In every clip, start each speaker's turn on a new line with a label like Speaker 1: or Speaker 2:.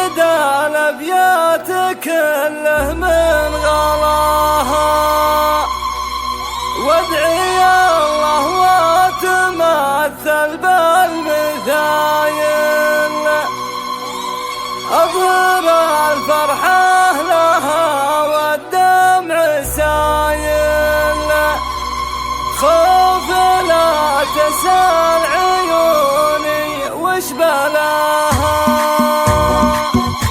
Speaker 1: أنشد الأبيات كله من غلاها، وادعي الله وتمثل بالمثايل، أظهر الفرحة لها والدمع سايل، خوف لا تسأل عيوني وش بلاها.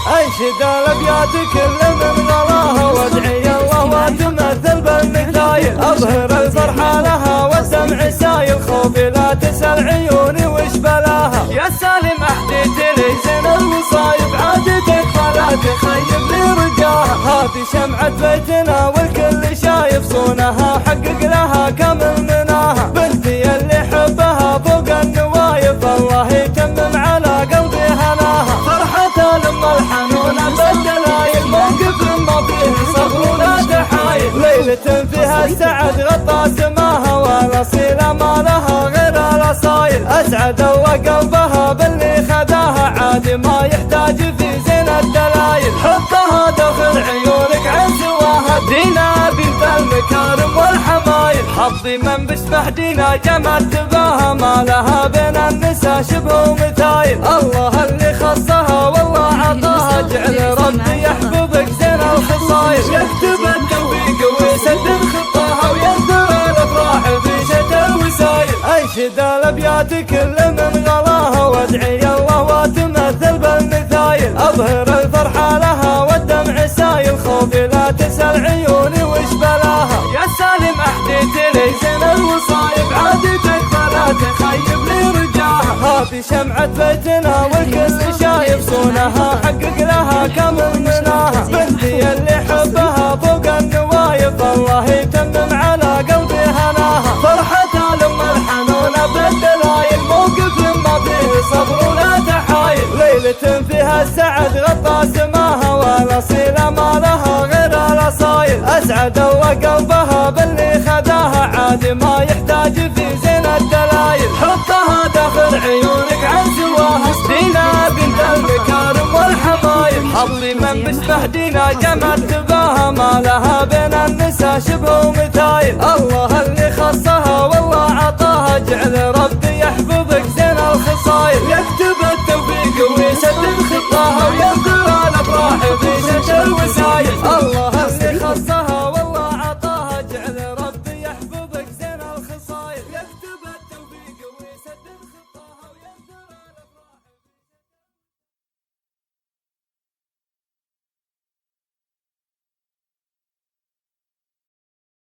Speaker 1: أنشد الأبيات كل من غلاها، وادعي الله وتمثل بالمثايل، أظهر الفرحة لها والدمع سايل، خوف لا تسأل عيوني وش بلاها. يا سالم أحديت لي زين المصايب، عادتك فلا تخيب لي رجاها، هذه شمعة بيتنا والكل شايف صونها، حقق لها كامل مناها، بنتي اللي حبها فوق النوايف، الله يتمم على قلبي هناها، فرحة لما الحنونة بالدلايل، موقف ما فيه صبر ولا تحايل، ليلة فيها السعد غطى سماها، والأصيلة ما لها غير الأصايل، أسعد الله قلبها باللي خداها، عادي ما يحتاج في زين الدلايل، حبها داخل عيونك عن سواها، دينا بنت المكارم والحمايل، حظي من بسمح دينا جمال تباها، ما لها بين النساء شبه ومثايل، الله اللي خصها والله عطاها، جعل ربي يحببك زين الخصايل، يكتب التوفيق ويسدد خطاها، وينثر الافراح في شتى الوسايل. انشد الابيات كل من غلاها، وادعي الله وتمثل بالمثايل، اظهر الفرحه لها والدمع سايل، خوفي لا تسال عيوني وش بلاها. يا سالم احديت لي زين الوصايب، عادتك فلا تخيب لي رجاها، هذه شمعة بيتنا والكل شايف صونها، حقق لها كامل مناها، بنتي اللي حبها فوق النوايف، الله يتمم على قلبي هناها، فرحتها لما الحنونة بالدلايل، موقف ما فيه صبر ولا تحايل، ليلة فيها السعد غطى سماها، والأصيلة ما لها غير الأصايل، أسعد الله قلبها باللي خداها، عادي ما يحتاج في زين الدلايل، حطها داخل عيونك عن سواها، دينا بنت المكارم والحمايل، حظي من بسمح دينا جمال تباها، ما لها بين النساء شبه ومثايل.